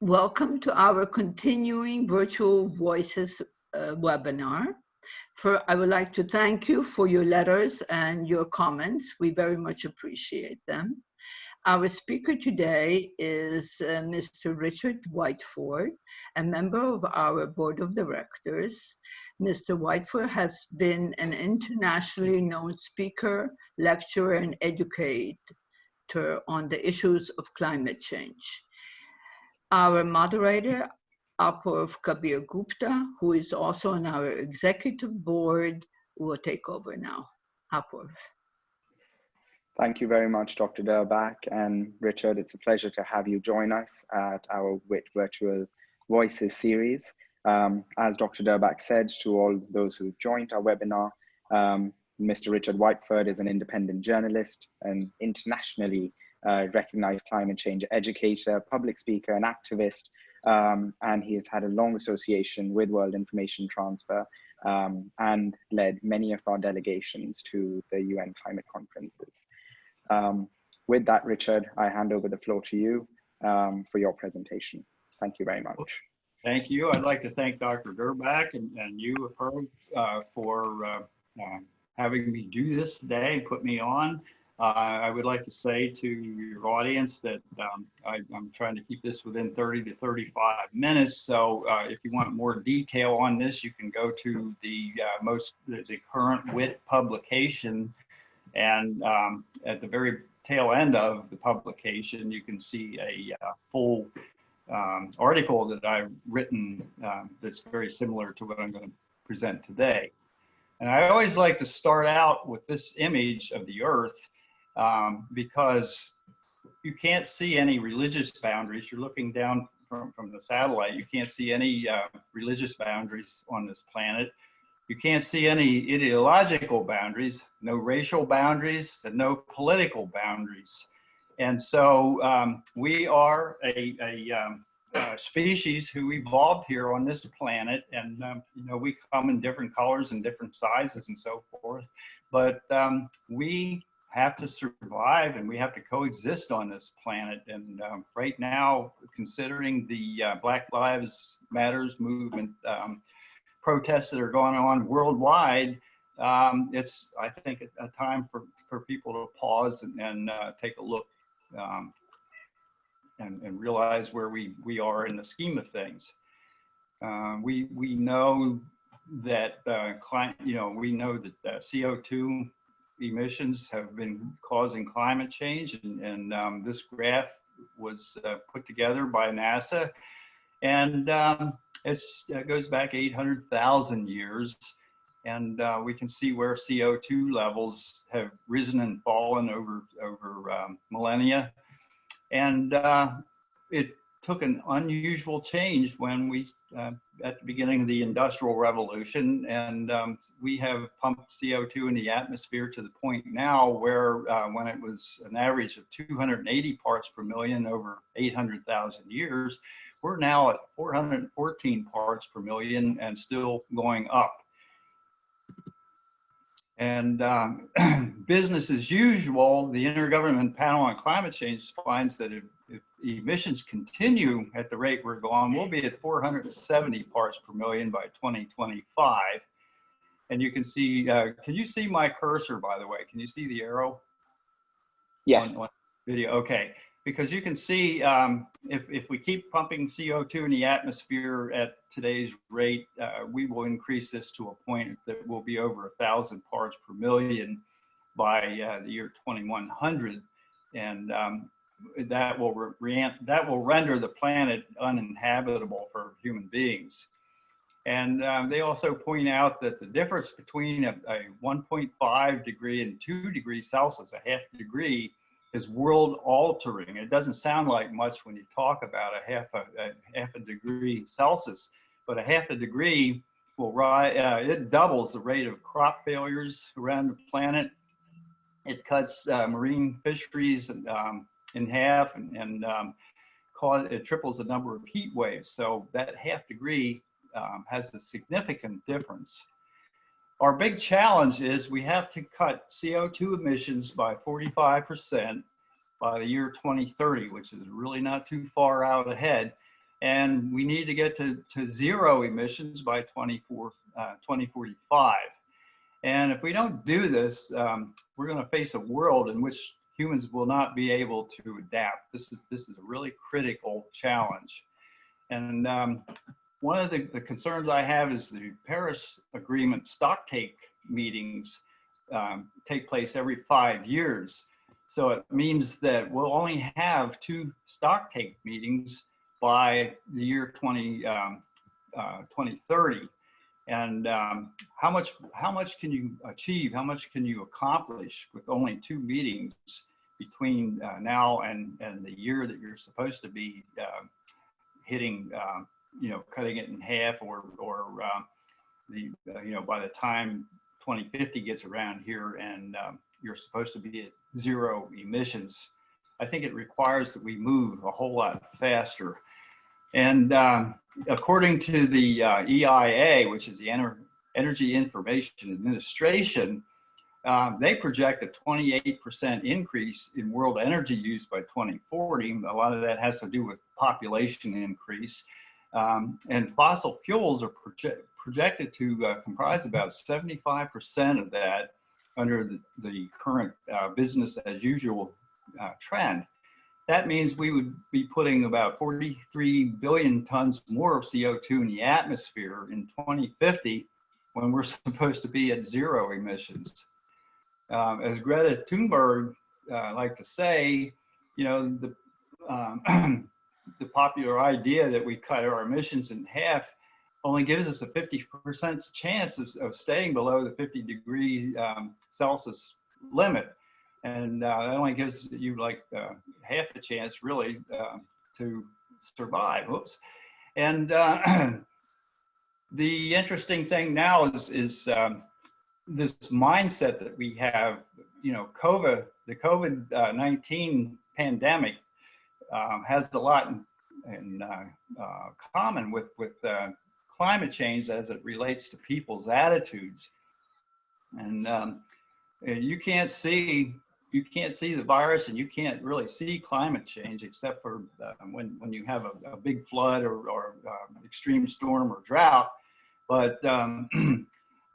Welcome to our continuing Virtual Voices webinar. I would like to thank you for your letters and your comments. We very much appreciate them. Our speaker today is Mr. Richard Whiteford, a member of our board of directors. Mr. Whiteford has been an internationally known speaker, lecturer, and educator on the issues of climate change. Our moderator, Apoorv Kabir Gupta, who is also on our executive board, will take over now. Apoorv. Thank you very much, Dr. Durbach and Richard. It's a pleasure to have you join us at our WIT Virtual Voices series. As Dr. Durbach said, to all those who joined our webinar, Mr. Richard Whiteford is an independent journalist, an internationally recognized climate change educator, public speaker, and activist, and he has had a long association with World Information Transfer and led many of our delegations to the UN climate conferences. With that, Richard, I hand over the floor to you for your presentation. Thank you very much. Thank you. I'd like to thank Dr. Durbach and you, Apoorv, for having me do this today and put me on. I would like to say to your audience that I'm trying to keep this within 30 to 35 minutes. So if you want more detail on this, you can go to the current WIT publication. And at the very tail end of the publication, you can see a full article that I've written that's very similar to what I'm going to present today. And I always like to start out with this image of the Earth because you can't see any religious boundaries. You're looking down from the satellite. You can't see any religious boundaries on this planet. You can't see any ideological boundaries, no racial boundaries, and no political boundaries. And so we are a species who evolved here on this planet, and you know, we come in different colors and different sizes and so forth, but we have to survive and we have to coexist on this planet. And right now, considering the Black Lives Matters movement protests that are going on worldwide, it's, I think, a time for people to pause and take a look and realize where we are in the scheme of things. We know that we know that CO2 emissions have been causing climate change, and this graph was put together by NASA, and it goes back 800,000 years, and we can see where CO2 levels have risen and fallen over millennia. And it took an unusual change when we, at the beginning of the Industrial Revolution, and we have pumped CO2 in the atmosphere to the point now where when it was an average of 280 parts per million over 800,000 years, we're now at 414 parts per million and still going up. And business as usual, the Intergovernmental Panel on Climate Change finds that if emissions continue at the rate we're going, we'll be at 470 parts per million by 2025. And you can see, can you see my cursor, by the way? Can you see the arrow? Yes. On video, okay. Because you can see if we keep pumping CO2 in the atmosphere at today's rate, we will increase this to a point that will be over 1,000 parts per million by the year 2100, and that will render the planet uninhabitable for human beings. And they also point out that the difference between a 1.5 degree and 2 degrees Celsius, a half degree, is world altering. It doesn't sound like much when you talk about a half a degree Celsius, but a half a degree will rise, it doubles the rate of crop failures around the planet. It cuts marine fisheries in half, and it triples the number of heat waves. So that half degree has a significant difference. Our big challenge is we have to cut CO2 emissions by 45% by the year 2030, which is really not too far out ahead. and we need to get to zero emissions by 2045. And if we don't do this, we're going to face a world in which humans will not be able to adapt. This is a really critical challenge. And one of the concerns I have is the Paris Agreement Stacktake meetings take place every 5 years. So it means that we'll only have 2 Stacktake meetings by the year 2030. And how much can you achieve? How much can you accomplish with only 2 meetings between now and the year that you're supposed to be hitting, cutting it in half, or by the time 2050 gets around here and you're supposed to be at zero emissions? I think it requires that we move a whole lot faster. And according to the EIA, which is the Energy Information Administration, they project a 28% increase in world energy use by 2040. A lot of that has to do with population increase. And fossil fuels are projected to comprise about 75% of that under the current business as usual trend. That means we would be putting about 43 billion tons more of CO2 in the atmosphere in 2050 when we're supposed to be at zero emissions. As Greta Thunberg liked to say, the popular idea that we cut our emissions in half only gives us a 50% chance of staying below the 50-degree Celsius limit. And that only gives you like half a chance really to survive. Whoops. And the interesting thing now is this mindset that we have. The COVID-19 pandemic has a lot in common with climate change as it relates to people's attitudes. And you can't see the virus, and you can't really see climate change except for when you have a big flood or extreme storm or drought. But a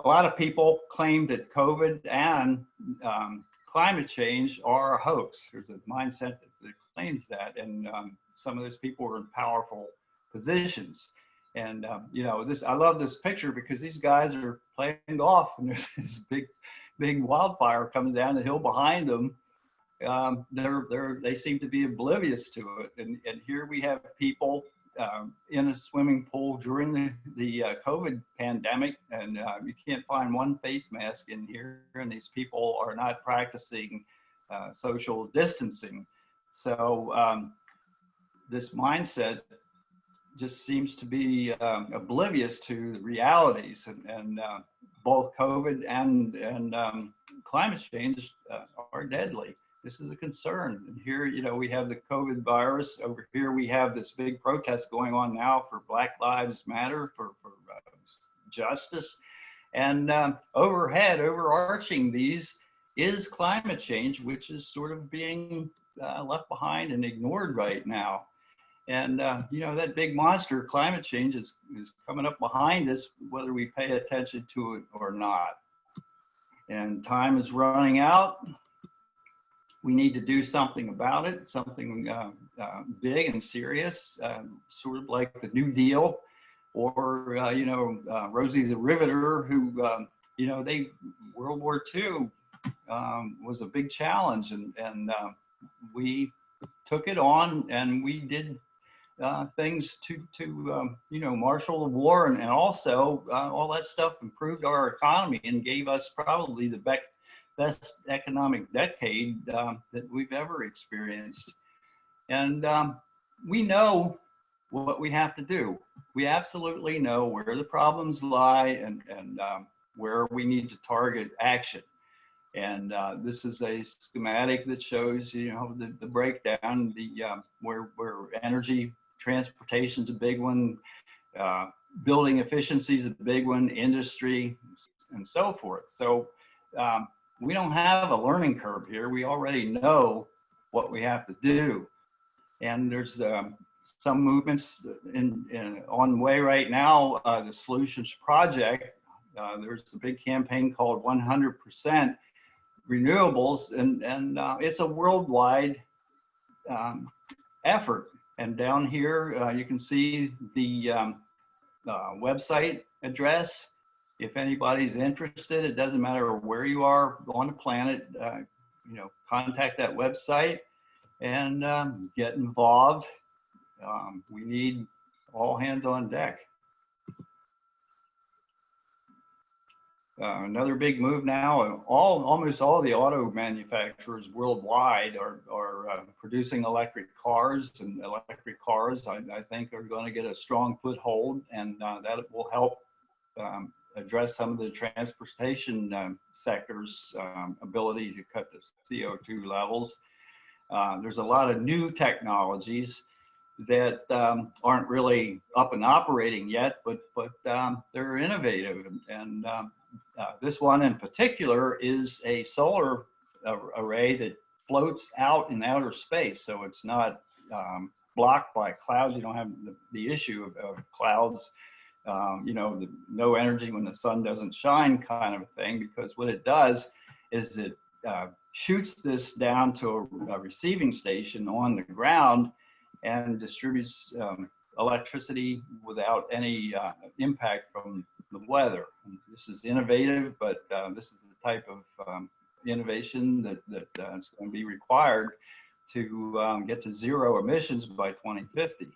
lot of people claim that COVID and climate change are a hoax. There's a mindset that claims that, and some of those people are in powerful positions. And I love this picture because these guys are playing golf, and there's this big wildfire coming down the hill behind them. They seem to be oblivious to it, and here we have people in a swimming pool during the COVID pandemic, and you can't find one face mask in here, and these people are not practicing social distancing. So this mindset just seems to be oblivious to the realities, and both COVID and climate change are deadly. This is a concern. And here, we have the COVID virus. Over here, we have this big protest going on now for Black Lives Matter, for justice. And overarching these is climate change, which is sort of being left behind and ignored right now. And, that big monster, climate change, is coming up behind us, whether we pay attention to it or not. And time is running out. We need to do something about it, something big and serious, sort of like the New Deal, or, Rosie the Riveter, who, World War II was a big challenge, and we took it on, and we did things to marshal the war, and also all that stuff improved our economy and gave us probably the best economic decade that we've ever experienced. And we know what we have to do. We absolutely know where the problems lie and where we need to target action. And this is a schematic that shows, the breakdown, where energy, transportation's a big one, building efficiency is a big one, industry, and so forth. So we don't have a learning curve here. We already know what we have to do. And there's some movements on the way right now. The Solutions Project, there's a big campaign called 100% Renewables, and it's a worldwide effort. And down here, you can see the website address. If anybody's interested, it doesn't matter where you are on the planet, contact that website and get involved. We need all hands on deck. Another big move now, almost all the auto manufacturers worldwide are producing electric cars, and electric cars, I think, are going to get a strong foothold, and that will help address some of the transportation sector's ability to cut the CO2 levels. There's a lot of new technologies that aren't really up and operating yet, but they're innovative, and this one in particular is a solar array that floats out in outer space, so it's not blocked by clouds. You don't have the issue of clouds, no energy when the sun doesn't shine kind of thing, because what it does is it shoots this down to a receiving station on the ground and distributes electricity without any impact from the weather. And this is innovative, but this is the type of innovation that is going to be required to get to zero emissions by 2050.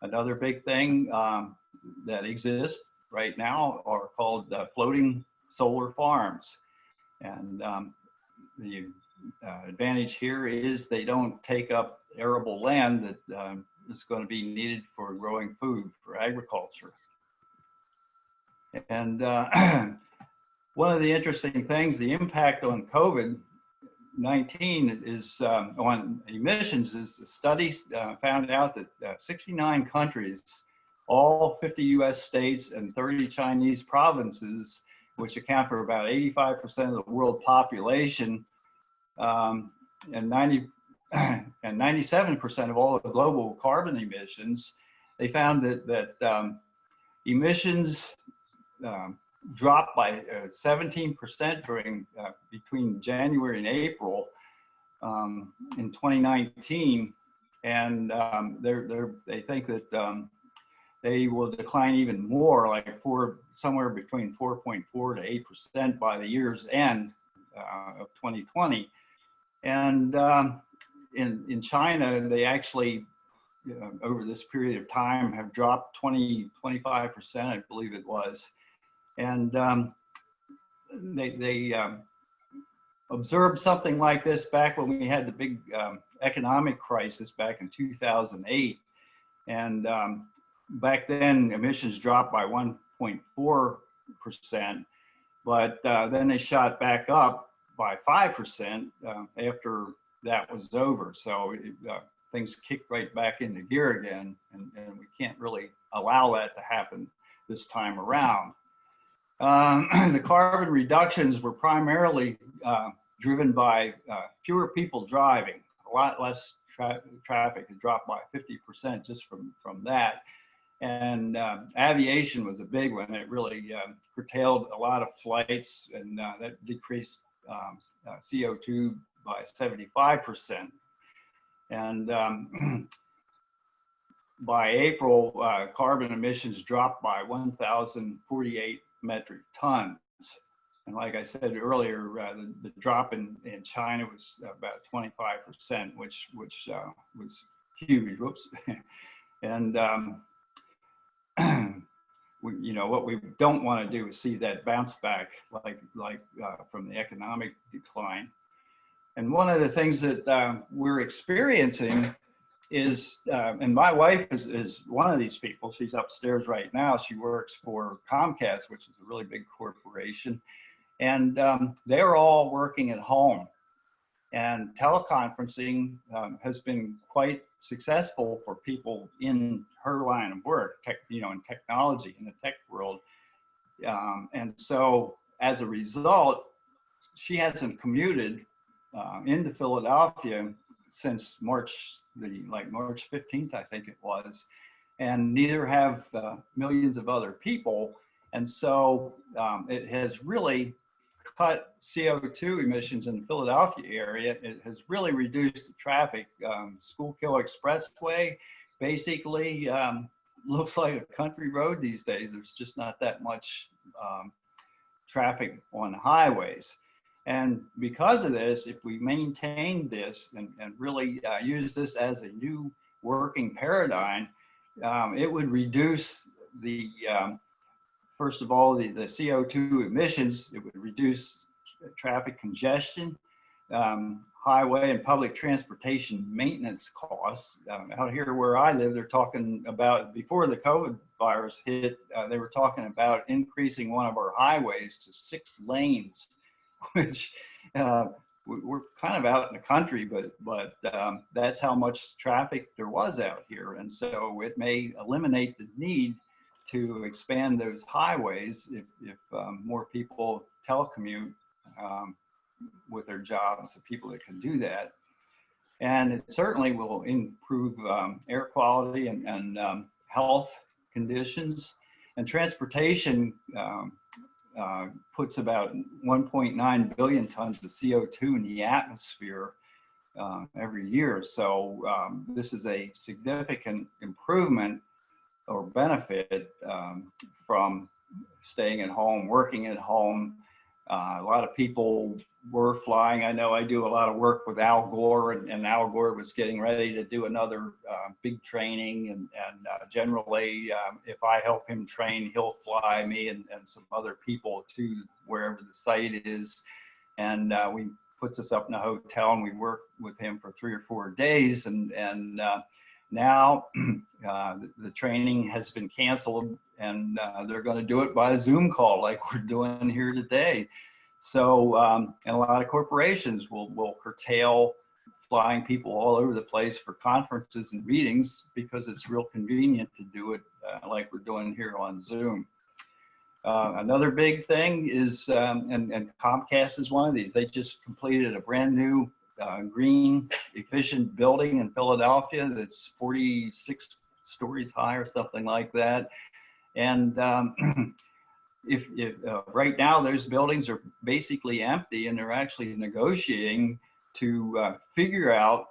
Another big thing that exists right now are called floating solar farms. And the advantage here is they don't take up arable land that is going to be needed for growing food for agriculture. And one of the interesting things, the impact on COVID-19 is on emissions, is the studies found out that 69 countries, all 50 US states and 30 Chinese provinces, which account for about 85% of the world population, and 97% of all the global carbon emissions, they found that emissions dropped by 17% during between January and April in 2019, and they think that they will decline even more, like somewhere between 4.4 to 8% by the year's end of 2020. And in China, they actually, over this period of time, have dropped 25%, I believe it was. And they observed something like this back when we had the big economic crisis back in 2008. And back then, emissions dropped by 1.4%, but then they shot back up by 5% after that was over. So things kicked right back into gear again, and we can't really allow that to happen this time around. The carbon reductions were primarily driven by fewer people driving. A lot less traffic had dropped by 50% just from that. And aviation was a big one. It really curtailed a lot of flights, and that decreased CO2 by 75%. And by April, carbon emissions dropped by 1,048 metric tons. And like I said earlier, the drop in China was about 25%, which was huge. Whoops. And what we don't want to do is see that bounce back like from the economic decline. And one of the things that we're experiencing is, and my wife is one of these people. She's upstairs right now. She works for Comcast, which is a really big corporation. And they're all working at home. And teleconferencing has been quite successful for people in her line of work, in technology, in the tech world. And so as a result, she hasn't commuted into Philadelphia since March 15th, I think it was, and neither have millions of other people. And so it has really cut CO2 emissions in the Philadelphia area. It has really reduced the traffic. Schuylkill Expressway basically looks like a country road these days. There's just not that much traffic on highways. And because of this, if we maintain this and really use this as a new working paradigm, it would reduce the, first of all, the CO2 emissions. It would reduce traffic congestion, highway and public transportation maintenance costs. Out here where I live, they're talking about, before the COVID virus hit, they were talking about increasing one of our highways to 6 lanes, which we're kind of out in the country, but that's how much traffic there was out here. And so it may eliminate the need to expand those highways if more people telecommute with their jobs, the people that can do that. And it certainly will improve air quality and health conditions. And transportation puts about 1.9 billion tons of CO2 in the atmosphere every year. So this is a significant improvement or benefit from staying at home, working at home. A lot of people were flying. I know I do a lot of work with Al Gore, and Al Gore was getting ready to do another big training. And generally, if I help him train, he'll fly me and some other people to wherever the site is. And we puts us up in a hotel, and we work with him for 3 or 4 days. And now the training has been canceled, and they're going to do it by a Zoom call like we're doing here today. So, and a lot of corporations will curtail flying people all over the place for conferences and meetings because it's real convenient to do it like we're doing here on Zoom. Another big thing is, and Comcast is one of these, they just completed a brand new green, efficient building in Philadelphia that's 46 stories high or something like that. And if right now those buildings are basically empty, and they're actually negotiating to figure out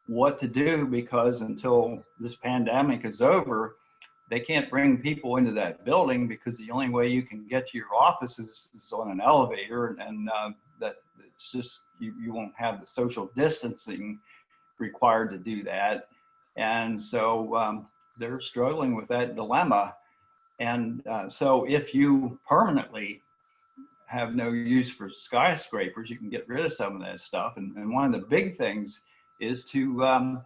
what to do, because until this pandemic is over, they can't bring people into that building, because the only way you can get to your office is on an elevator, and that it's just, you won't have the social distancing required to do that. And so they're struggling with that dilemma. And so if you permanently have no use for skyscrapers, you can get rid of some of that stuff. And one of the big things is to,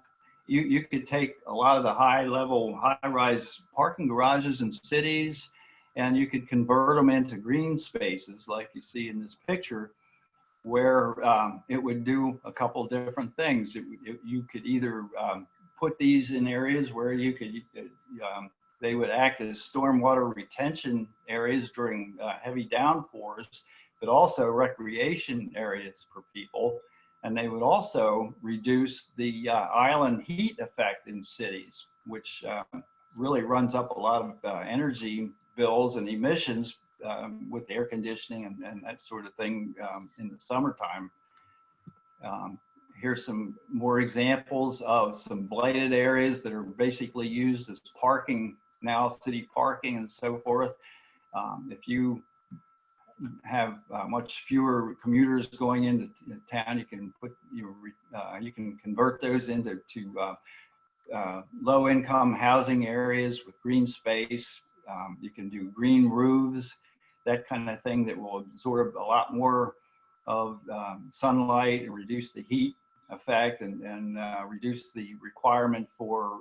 you could take a lot of the high-level, high-rise parking garages in cities, and you could convert them into green spaces like you see in this picture, where it would do a couple different things. You could either put these in areas where you could, they would act as stormwater retention areas during heavy downpours, but also recreation areas for people. And they would also reduce the island heat effect in cities, which really runs up a lot of energy bills and emissions with air conditioning and that sort of thing in the summertime. Here's some more examples of some blighted areas that are basically used as parking now, city parking and so forth. If you have much fewer commuters going into town, you can put you can convert those into low-income housing areas with green space. You can do green roofs, that kind of thing that will absorb a lot more of sunlight and reduce the heat effect, and reduce the requirement for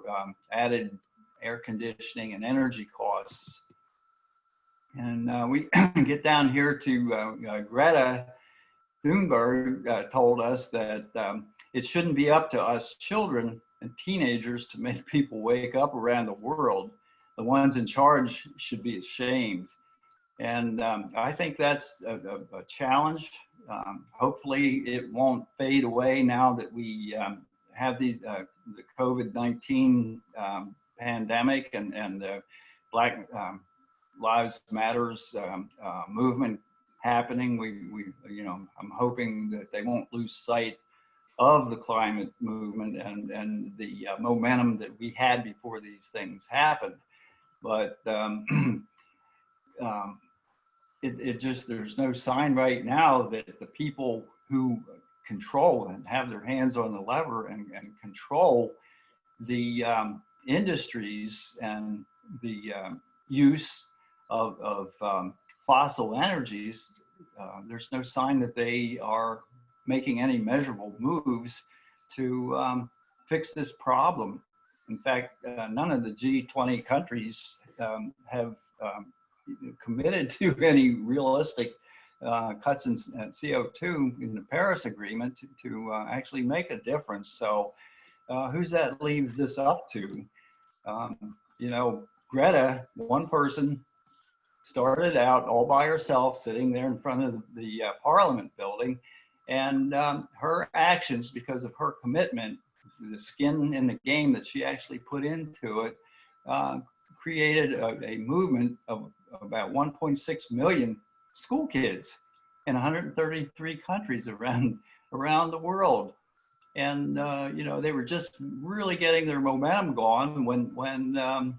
added air conditioning and energy costs. And we get down here to Greta Thunberg told us that it shouldn't be up to us children and teenagers to make people wake up around the world. The ones in charge should be ashamed. And I think that's a challenge. Hopefully it won't fade away now that we have these the COVID-19 pandemic and the Black Lives Matters movement happening, I'm hoping that they won't lose sight of the climate movement and the momentum that we had before these things happened. But there's no sign right now that the people who control and have their hands on the lever and control the industries and the use of fossil energies, there's no sign that they are making any measurable moves to fix this problem. In fact, none of the G20 countries have committed to any realistic cuts in CO2 in the Paris Agreement to actually make a difference. So who's that leave this up to? Greta, one person, started out all by herself, sitting there in front of the Parliament building, and her actions, because of her commitment, the skin in the game that she actually put into it, created a movement of about 1.6 million school kids in 133 countries around the world. And they were just really getting their momentum going when the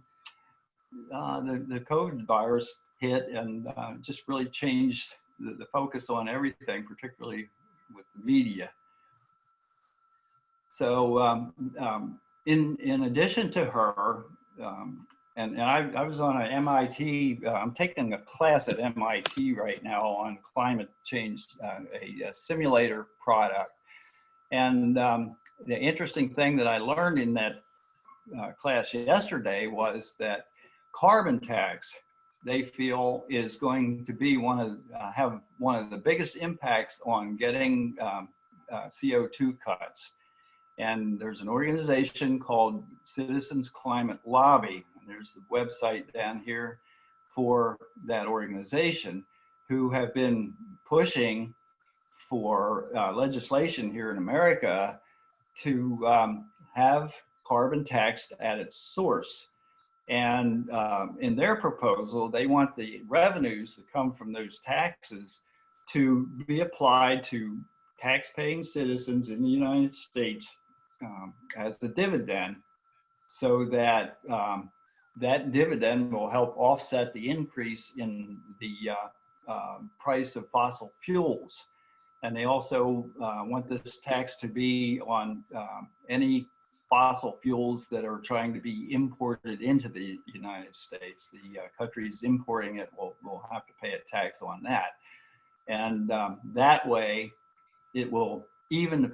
COVID virus hit and just really changed the focus on everything, particularly with the media. So in addition to her, and I was on an MIT, I'm taking a class at MIT right now on climate change, a simulator product. And the interesting thing that I learned in that class yesterday was that carbon tax, they feel, is going to be have one of the biggest impacts on getting CO2 cuts. And there's an organization called Citizens Climate Lobby, and there's the website down here for that organization, who have been pushing for legislation here in America to have carbon tax at its source. And in their proposal, they want the revenues that come from those taxes to be applied to tax-paying citizens in the United States as a dividend, so that that dividend will help offset the increase in the price of fossil fuels. And they also want this tax to be on any fossil fuels that are trying to be imported into the United States. The countries importing it will have to pay a tax on that. And that way, it will even the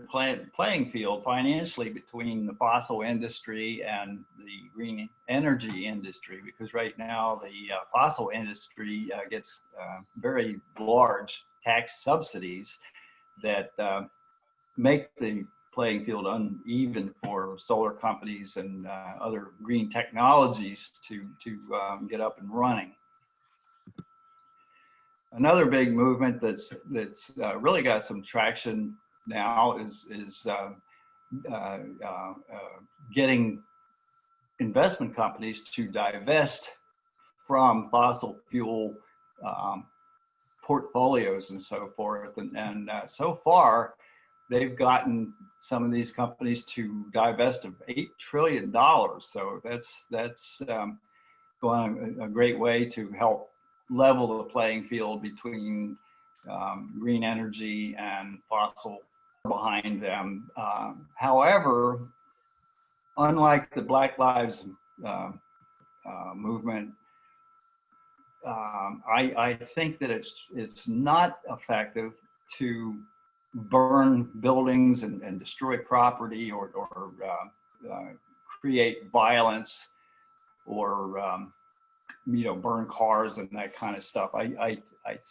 playing field financially between the fossil industry and the green energy industry, because right now the fossil industry gets very large tax subsidies that make the playing field uneven for solar companies and other green technologies to get up and running. Another big movement that's really got some traction now is getting investment companies to divest from fossil fuel portfolios and so forth. And so far, they've gotten some of these companies to divest of $8 trillion. So that's going a great way to help level the playing field between green energy and fossil behind them. However, unlike the Black Lives movement, I think that it's not effective to burn buildings and destroy property or create violence or burn cars and that kind of stuff. I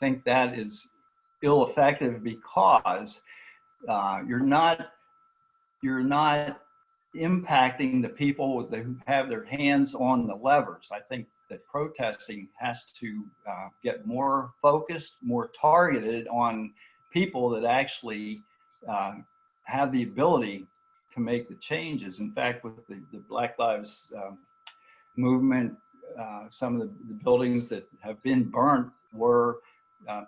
think that is ill effective because you're not impacting the people who have their hands on the levers. I think that protesting has to get more focused, more targeted on people that actually have the ability to make the changes. In fact, with the Black Lives movement, some of the buildings that have been burnt were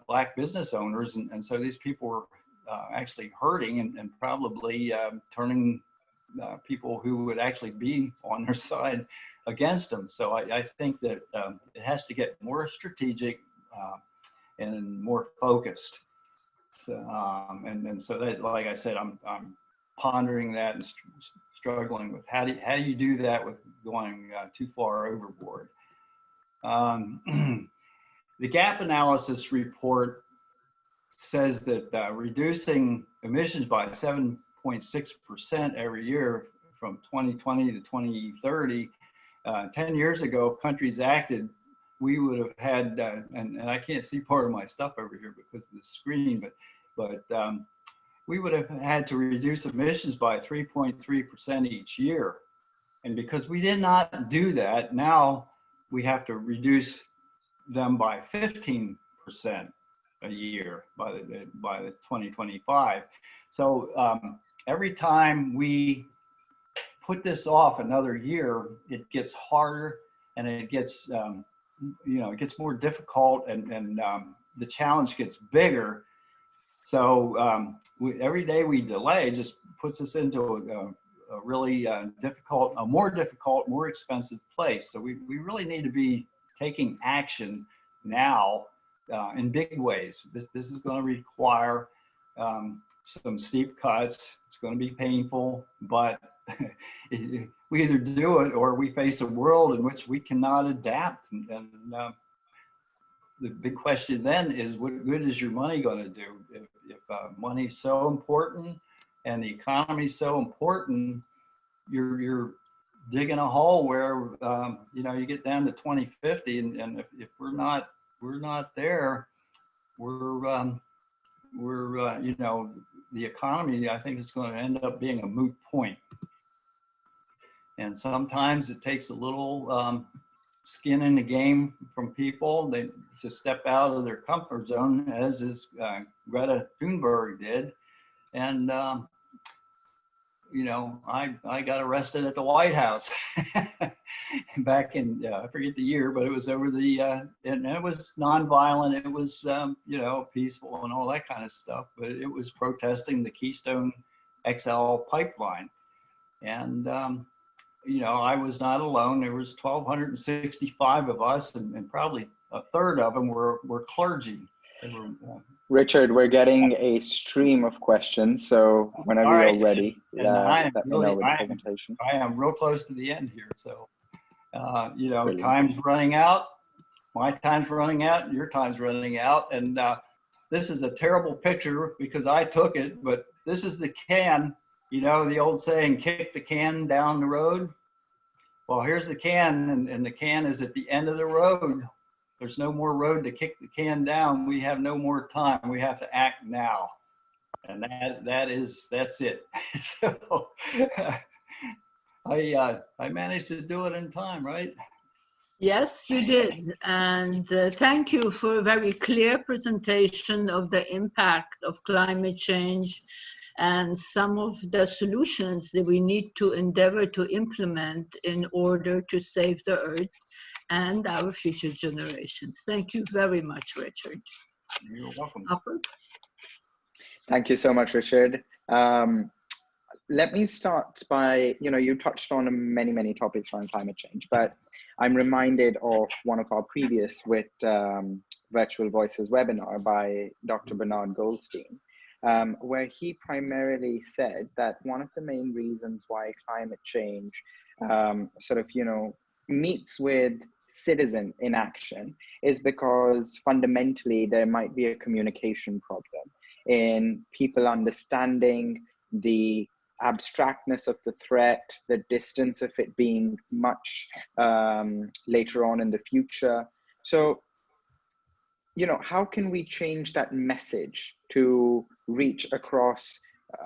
Black business owners, and so these people were actually hurting and probably turning people who would actually be on their side against them. So I think that it has to get more strategic and more focused. So, and so that, like I said, I'm pondering that and struggling with how do you do that with going too far overboard. The gap analysis report says that reducing emissions by 7.6% every year from 2020 to 2030, 10 years ago, if countries acted, we would have had, and I can't see part of my stuff over here because of the screen, but we would have had to reduce emissions by 3.3% each year. And because we did not do that, now we have to reduce them by 15% a year by the 2025. So every time we put this off another year, it gets harder and it gets it gets more difficult, and the challenge gets bigger. So every day we delay just puts us into a really more difficult, more expensive place. So we really need to be taking action now in big ways. This is going to require some steep cuts. It's going to be painful, but we either do it or we face a world in which we cannot adapt. And the big question then is, what good is your money going to do? If money is so important and the economy is so important, you're digging a hole where you get down to 2050, and if we're not there, the economy, I think, is going to end up being a moot point. And sometimes it takes a little skin in the game from people to step out of their comfort zone, as is Greta Thunberg did. And I got arrested at the White House back in, I forget the year, but it was over and it was nonviolent. It was, peaceful and all that kind of stuff, but it was protesting the Keystone XL pipeline. And, I was not alone. There was 1,265 of us, and probably a third of them were clergy. They were, Richard, we're getting a stream of questions, so whenever you're ready, let me know with the presentation. I am real close to the end here, so Brilliant. Time's running out, my time's running out, your time's running out, and this is a terrible picture because I took it, but this is the can. The old saying, kick the can down the road. Well, here's the can, and the can is at the end of the road. There's no more road to kick the can down. We have no more time. We have to act now. And that's it. So I managed to do it in time, right? Yes, you did. And thank you for a very clear presentation of the impact of climate change and some of the solutions that we need to endeavor to implement in order to save the Earth and our future generations. Thank you very much, Richard. You're welcome. Upward. Thank you so much, Richard. Let me start by, you touched on many, many topics around climate change, but I'm reminded of one of our previous WIT Virtual Voices webinar by Dr. Bernard Goldstein, where he primarily said that one of the main reasons why climate change meets with citizen inaction is because fundamentally there might be a communication problem in people understanding the abstractness of the threat, the distance of it being much later on in the future. So, how can we change that message to reach across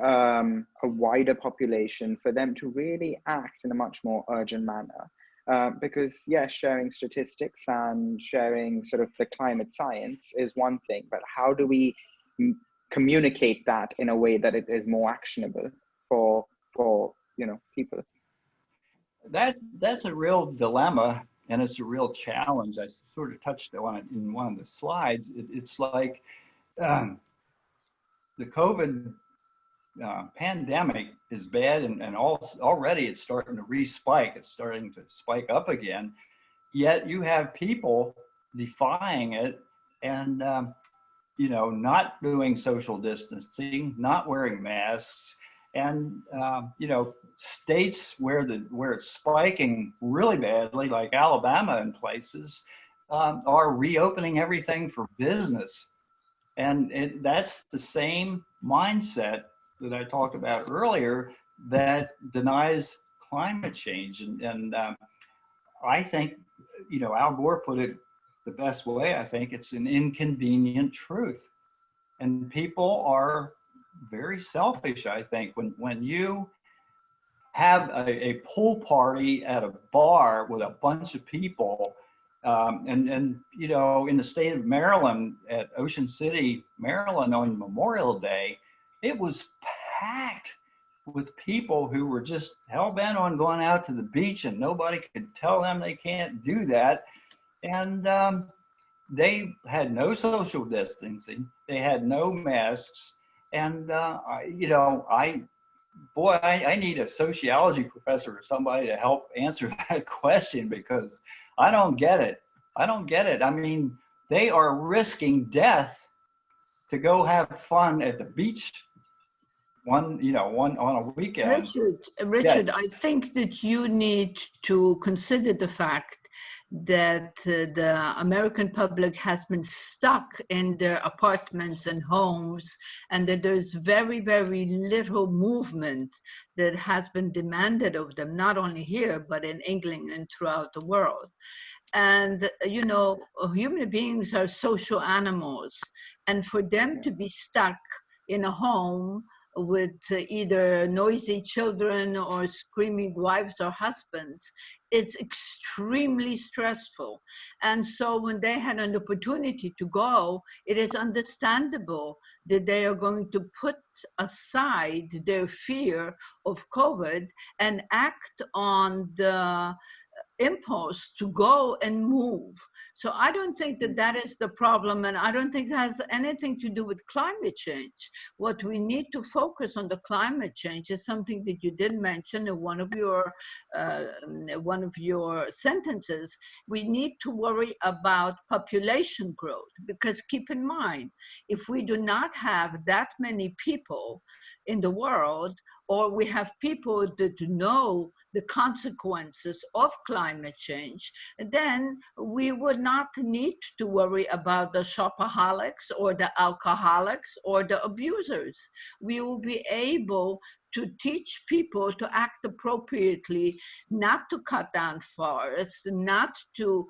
a wider population for them to really act in a much more urgent manner? Because yes, sharing statistics and sharing sort of the climate science is one thing, but how do we communicate that in a way that it is more actionable for for, people? That's a real dilemma, and it's a real challenge. I sort of touched on it in one of the slides. It's like the COVID pandemic is bad, and already it's starting to respike. It's starting to spike up again. Yet you have people defying it and not doing social distancing, not wearing masks, and states where it's spiking really badly, like Alabama and places, are reopening everything for business. And that's the same mindset that I talked about earlier that denies climate change. And I think, Al Gore put it the best way. I think it's an inconvenient truth. And people are very selfish, I think. When you have a pool party at a bar with a bunch of people, and in the state of Maryland, at Ocean City, Maryland, on Memorial Day, it was packed with people who were just hell-bent on going out to the beach, and nobody could tell them they can't do that. And they had no social distancing, they had no masks, and I need a sociology professor or somebody to help answer that question, because I don't get it. I mean, they are risking death to go have fun at the beach one on a weekend. Richard, I think that you need to consider the fact that the American public has been stuck in their apartments and homes, and that there's very, very little movement that has been demanded of them, not only here, but in England and throughout the world. And, human beings are social animals, and for them to be stuck in a home with either noisy children or screaming wives or husbands, it's extremely stressful. And so when they had an opportunity to go, it is understandable that they are going to put aside their fear of COVID and act on the impulse to go and move. So I don't think that that is the problem, and I don't think it has anything to do with climate change. What we need to focus on the climate change is something that you did mention in one of your sentences. We need to worry about population growth, because keep in mind, if we do not have that many people in the world, or we have people that know the consequences of climate change, then we would not need to worry about the shopaholics or the alcoholics or the abusers. We will be able to teach people to act appropriately, not to cut down forests, not to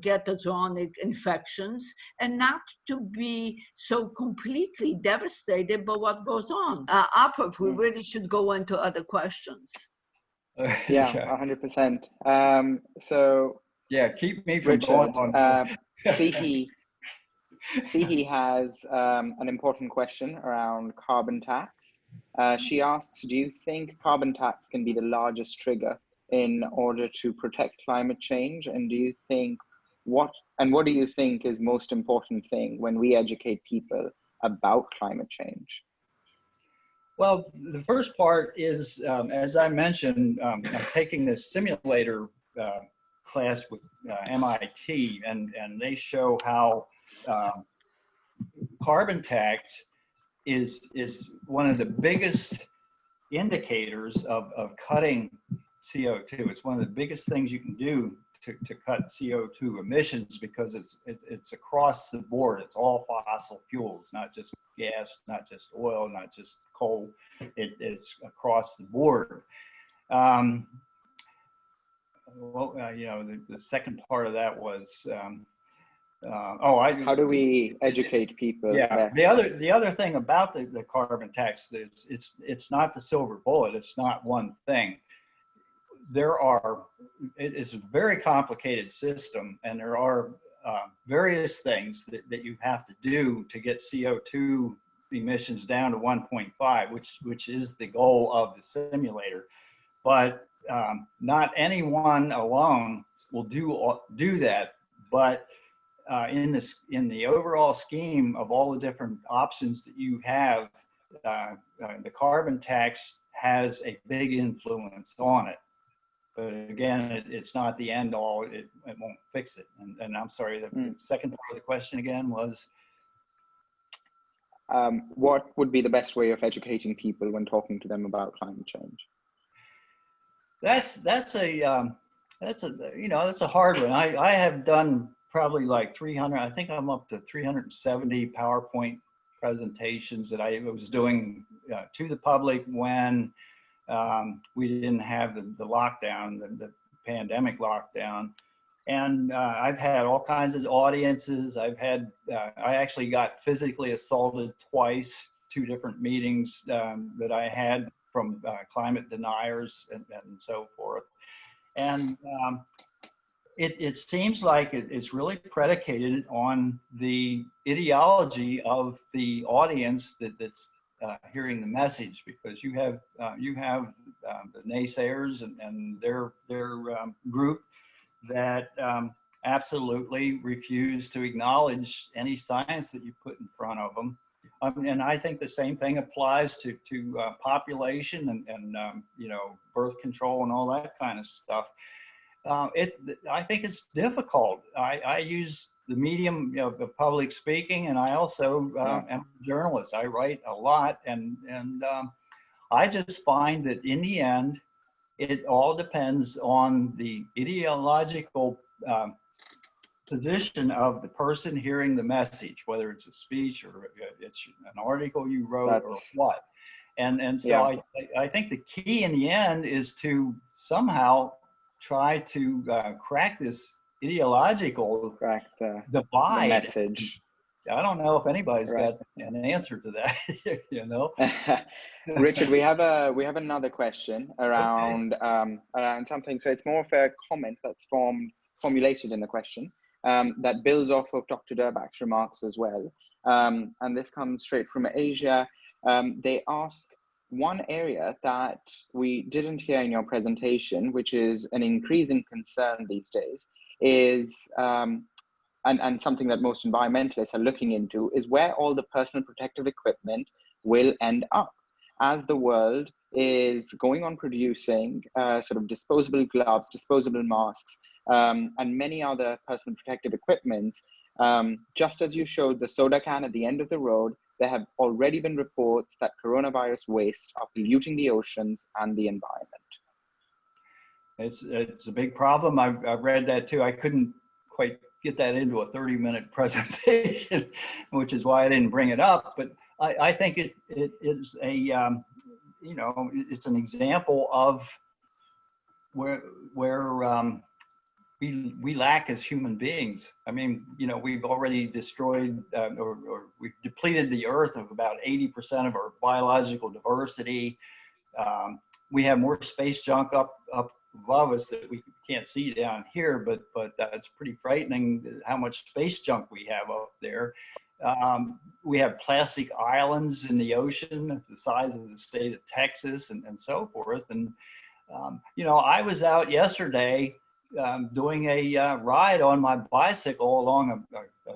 get zoonotic infections, and not to be so completely devastated by what goes on. Alfred, we really should go into other questions. Yeah, 100%. So yeah, keep me from Richard, going on. Sihi has an important question around carbon tax. She asks, do you think carbon tax can be the largest trigger in order to protect climate change? And do you think what do you think is most important thing when we educate people about climate change? Well, the first part is, as I mentioned, I'm taking this simulator class with MIT, and they show how carbon tax is one of the biggest indicators of cutting CO2. It's one of the biggest things you can do to cut CO2 emissions, because it's across the board. It's all fossil fuels, not just gas, not just oil, not just coal. It's across the board. The second part of that was how do we educate people? Yeah, the other thing about the carbon tax is it's not the silver bullet. It's not one thing. It's a very complicated system, and there are various things that you have to do to get CO2 emissions down to 1.5, which is the goal of the simulator. But not anyone alone will do that. But in the overall scheme of all the different options that you have, the carbon tax has a big influence on it. But again, it's not the end all. It won't fix it. And I'm sorry, the second part of the question again was? What would be the best way of educating people when talking to them about climate change? That's a hard one. I have done probably like 300. I think I'm up to 370 PowerPoint presentations that I was doing to the public when we didn't have the lockdown, the pandemic lockdown. And I've had all kinds of audiences. I actually got physically assaulted twice, 2 different meetings that I had from climate deniers and so forth. And it seems like it's really predicated on the ideology of the audience that's hearing the message, because you have the naysayers and their group that absolutely refuse to acknowledge any science that you put in front of them. And I think the same thing applies to population and birth control and all that kind of stuff. I think it's difficult. I use the medium of public speaking, and I also am a journalist. I write a lot, and I just find that in the end, it all depends on the ideological position of the person hearing the message, whether it's a speech or it's an article you wrote or what. And so I think the key in the end is to somehow try to crack this ideological divide. The message. I don't know if anybody's got an answer to that, you know. Richard, we have another question around around something. So it's more of a comment that's formulated in the question that builds off of Dr. Durbach's remarks as well. And this comes straight from Asia. They ask, one area that we didn't hear in your presentation, which is an increasing concern these days, is and something that most environmentalists are looking into, is where all the personal protective equipment will end up as the world is going on producing sort of disposable gloves, disposable masks, and many other personal protective equipment. Just as you showed the soda can at the end of the road, there have already been reports that coronavirus waste are polluting the oceans and the environment. It's a big problem. I've read that too. I couldn't quite get that into a 30-minute presentation, which is why I didn't bring it up. But I think it is a it's an example of where we lack as human beings. I mean, we've already destroyed or we've depleted the earth of about 80% of our biological diversity. We have more space junk up above us that we can't see down here, but it's pretty frightening how much space junk we have up there. We have plastic islands in the ocean the size of the state of Texas and so forth. And, I was out yesterday doing a ride on my bicycle along a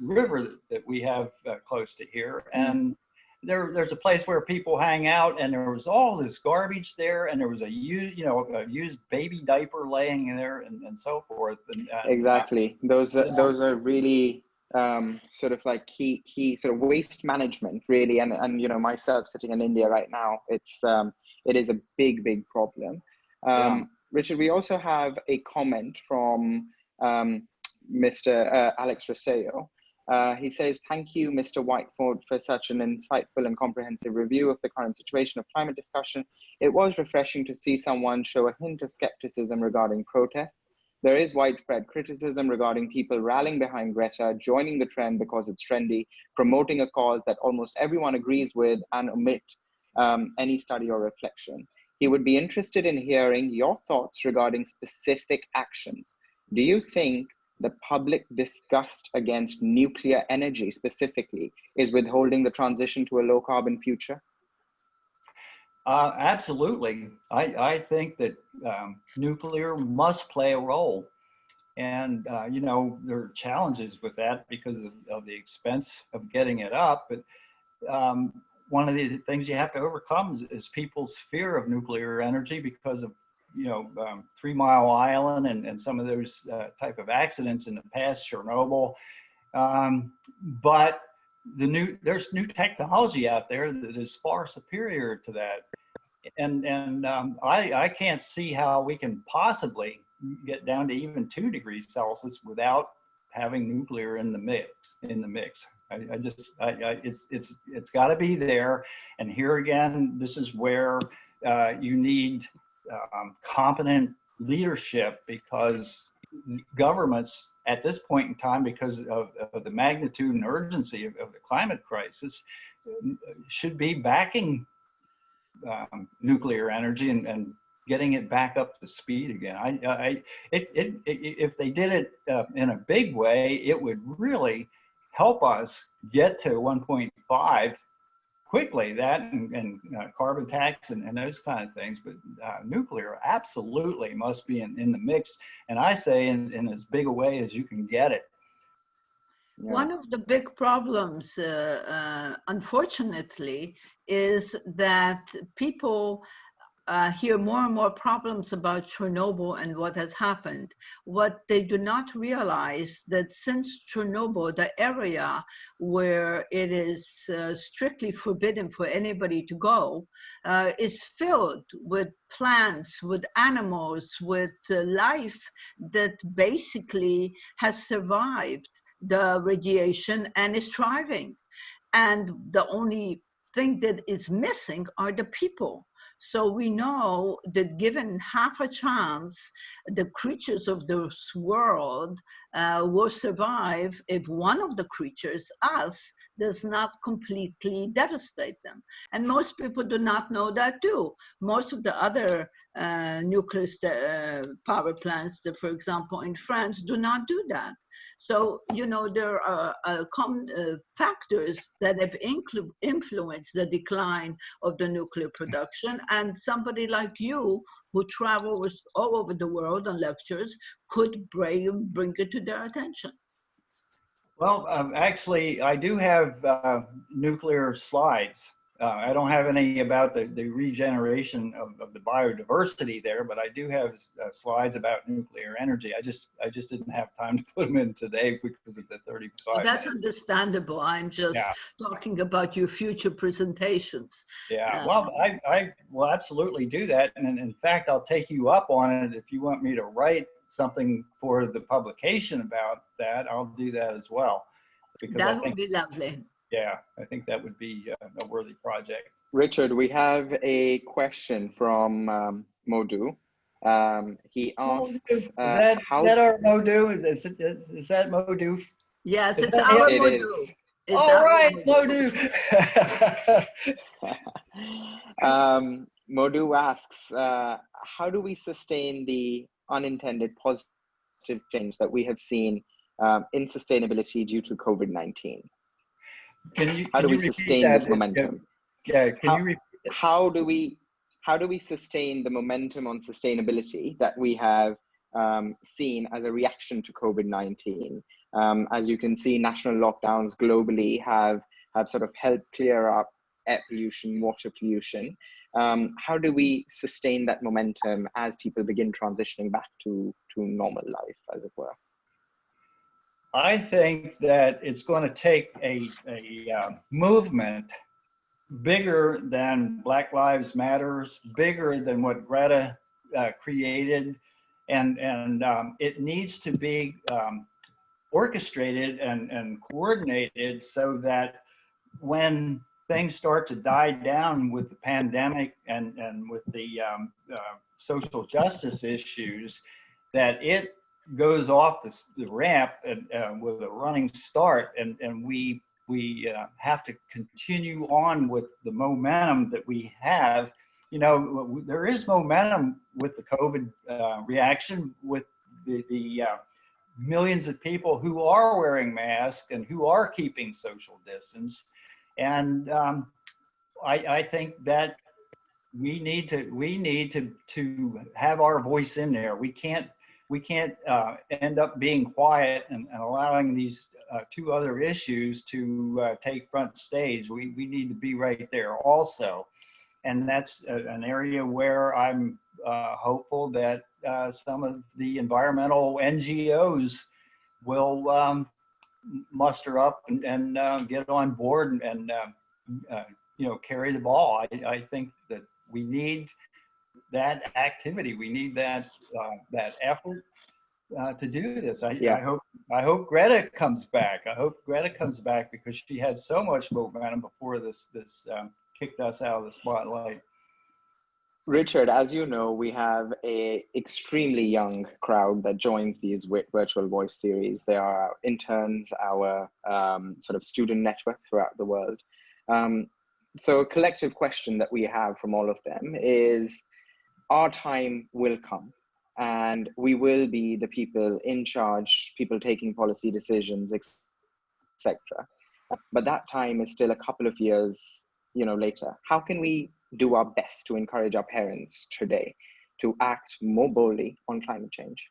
river that we have close to here. And there's a place where people hang out, and there was all this garbage there, and there was a used baby diaper laying there and so forth. And exactly. Those are really sort of like key sort of waste management, really. And myself sitting in India right now, it is a big problem. Richard, we also have a comment from Mr. Alex Rosseo. He says, thank you, Mr. Whiteford, for such an insightful and comprehensive review of the current situation of climate discussion. It was refreshing to see someone show a hint of skepticism regarding protests. There is widespread criticism regarding people rallying behind Greta, joining the trend because it's trendy, promoting a cause that almost everyone agrees with, and omit any study or reflection. He would be interested in hearing your thoughts regarding specific actions. Do you think the public disgust against nuclear energy specifically is withholding the transition to a low carbon future? Absolutely. I think that nuclear must play a role. And, you know, there are challenges with that because of the expense of getting it up. But one of the things you have to overcome is people's fear of nuclear energy because of, you know, 3 Mile Island and some of those type of accidents in the past, Chernobyl. But there's new technology out there that is far superior to that. And I can't see how we can possibly get down to even 2 degrees Celsius without having nuclear in the mix. It's got to be there. And here again, this is where you need competent leadership, because governments at this point in time, because of the magnitude and urgency of the climate crisis, should be backing nuclear energy and getting it back up to speed again. If they did it in a big way, it would really help us get to 1.5 quickly. That and carbon tax and those kind of things. But nuclear absolutely must be in the mix. And I say in as big a way as you can get it. Yeah. One of the big problems, unfortunately, is that people hear more and more problems about Chernobyl and what has happened. What they do not realize that since Chernobyl, the area where it is strictly forbidden for anybody to go, is filled with plants, with animals, with life that basically has survived the radiation and is thriving. And the only thing that is missing are the people. So we know that given half a chance, the creatures of this world will survive if one of the creatures, us, does not completely devastate them. And most people do not know that too. Most of the other nuclear power plants, that, for example, in France, do not do that. So, you know, there are common factors that have influenced the decline of the nuclear production. And somebody like you, who travels all over the world on lectures, could bring it to their attention. Well, actually, I do have nuclear slides. I don't have any about the regeneration of the biodiversity there, but I do have slides about nuclear energy. I just didn't have time to put them in today because of the 35 Well, that's minutes. understandable. I'm just talking about your future presentations. Yeah, well, I will absolutely do that. And in fact, I'll take you up on it. If you want me to write something for the publication about that, I'll do that as well. Because that would be lovely. Yeah, I think that would be a worthy project. Richard, we have a question from Modu. He asks, is that our Modu? Is that Modu? Yes, it's our Modu. All right, Modu. Modu asks, how do we sustain the unintended positive change that we have seen in sustainability due to COVID-19? How do we sustain this momentum? Yeah, can you repeat that? How do we sustain the momentum on sustainability that we have seen as a reaction to COVID-19? As you can see, national lockdowns globally have sort of helped clear up air pollution, water pollution. How do we sustain that momentum as people begin transitioning back to normal life, as it were? I think that it's going to take a movement bigger than Black Lives Matters, bigger than what Greta created, and it needs to be orchestrated and coordinated so that when things start to die down with the pandemic and with the social justice issues, that it goes off the ramp and with a running start, and we have to continue on with the momentum that we have. You know, there is momentum with the COVID reaction, with the millions of people who are wearing masks and who are keeping social distance. And I think that we need to have our voice in there. We can't end up being quiet and allowing these two other issues to take front stage. We need to be right there also. And that's an area where I'm hopeful that some of the environmental NGOs will muster up and get on board and carry the ball. I think that we need that activity. We need that effort to do this. I hope Greta comes back. I hope Greta comes back because she had so much momentum before this kicked us out of the spotlight. Richard, as you know, we have a extremely young crowd that joins these WIT Virtual Voice series. They are our interns, our sort of student network throughout the world. So a collective question that we have from all of them is, our time will come and we will be the people in charge, people taking policy decisions, etc. But that time is still a couple of years, later. How can we do our best to encourage our parents today to act more boldly on climate change?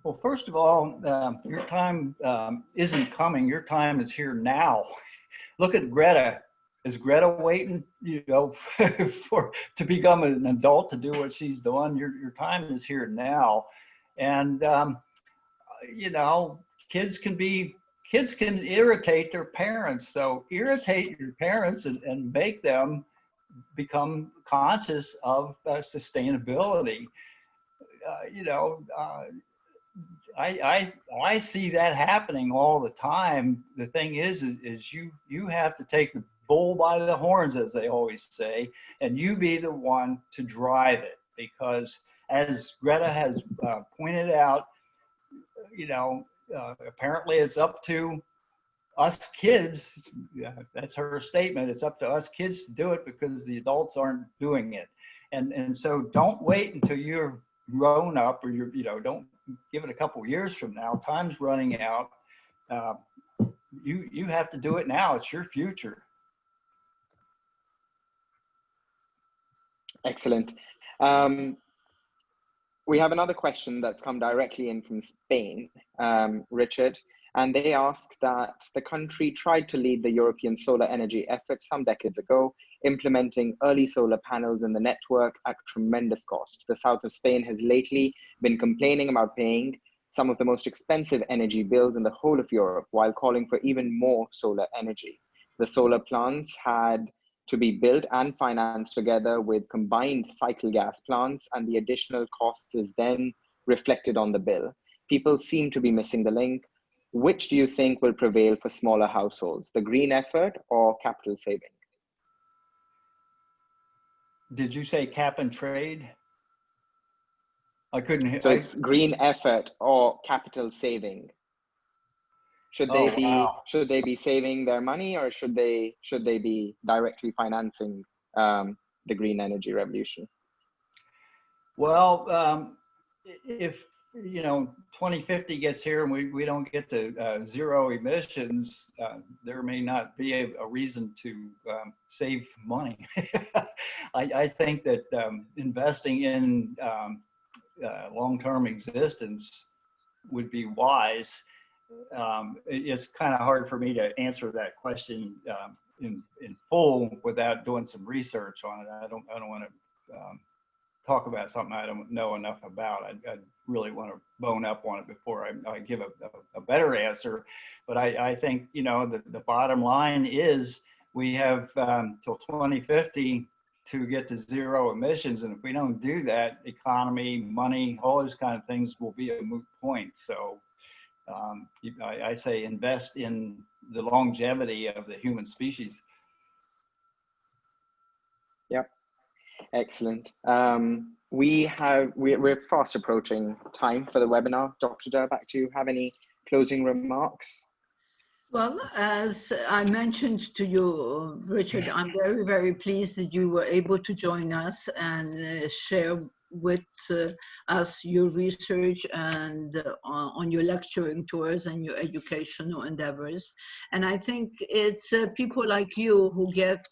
Well, first of all, your time isn't coming. Your time is here now. Look at Greta. Is Greta waiting, to become an adult to do what she's doing? Your time is here now, and kids can irritate their parents. So irritate your parents and make them become conscious of sustainability. I see that happening all the time. The thing is you have to take the bull by the horns, as they always say, and you be the one to drive it, because as Greta has pointed out, apparently it's up to us kids. That's her statement. It's up to us kids to do it because the adults aren't doing it. And so don't wait until you're grown up, or don't give it a couple years from now. Time's running out. You have to do it now. It's your future. Excellent. We have another question that's come directly in from Spain, Richard, and they ask that the country tried to lead the European solar energy effort some decades ago, implementing early solar panels in the network at tremendous cost. The south of Spain has lately been complaining about paying some of the most expensive energy bills in the whole of Europe, while calling for even more solar energy. The solar plants had to be built and financed together with combined cycle gas plants, and the additional cost is then reflected on the bill. People seem to be missing the link. Which do you think will prevail for smaller households, the green effort or capital saving? Did you say cap and trade? I couldn't hear. So it's green effort or capital saving. Should they be saving their money, or should they be directly financing the green energy revolution? Well, if 2050 gets here and we don't get to zero emissions, there may not be a reason to save money. I think that investing in long-term existence would be wise. It's kind of hard for me to answer that question in full without doing some research on it. I don't want to talk about something I don't know enough about. I really want to bone up on it before I give a better answer. But I think the bottom line is we have till 2050 to get to zero emissions, and if we don't do that, economy, money, all those kind of things will be a moot point. So I say invest in the longevity of the human species. Yep, excellent. We're fast approaching time for the webinar. Dr. Durbach, do you have any closing remarks? Well, as I mentioned to you, Richard, I'm very, very pleased that you were able to join us and share with us your research and on your lecturing tours and your educational endeavors. And I think it's people like you who get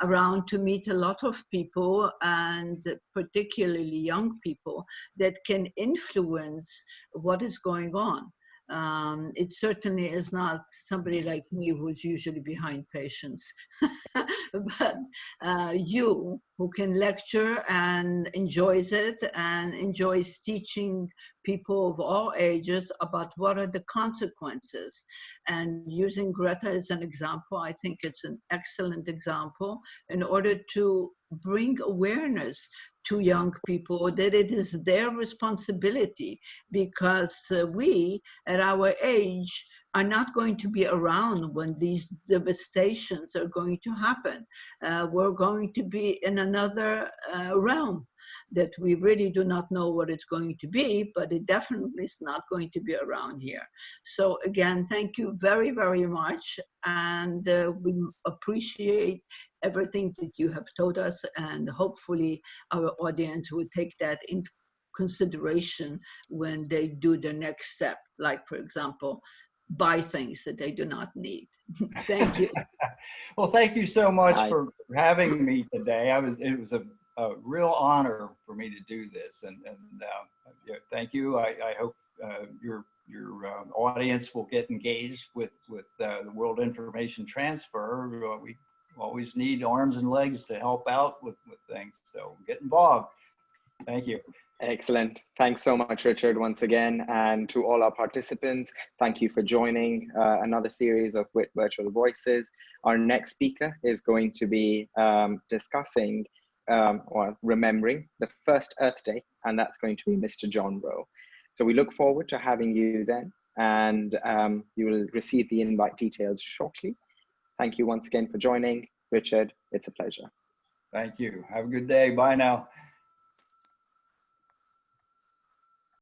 around to meet a lot of people, and particularly young people, that can influence what is going on. It certainly is not somebody like me who's usually behind patients, but you who can lecture and enjoys it and enjoys teaching people of all ages about what are the consequences. And using Greta as an example, I think it's an excellent example in order to bring awareness to young people that it is their responsibility, because we at our age are not going to be around when these devastations are going to happen. We're going to be in another realm that we really do not know what it's going to be, but it definitely is not going to be around here. So again, thank you very, very much. And we appreciate everything that you have told us, and hopefully our audience will take that into consideration when they do the next step, like, for example, buy things that they do not need. Thank you. Well, thank you so much for having me today. It was a real honor for me to do this, and yeah, thank you. I hope your audience will get engaged with the World Information Transfer. We always need arms and legs to help out with things, so get involved. Thank you. Excellent. Thanks so much, Richard, once again. And to all our participants, thank you for joining another series of WIT Virtual Voices. Our next speaker is going to be discussing or remembering the first Earth Day, and that's going to be Mr. John Rowe. So we look forward to having you then, and you will receive the invite details shortly. Thank you once again for joining. Richard, it's a pleasure. Thank you. Have a good day. Bye now.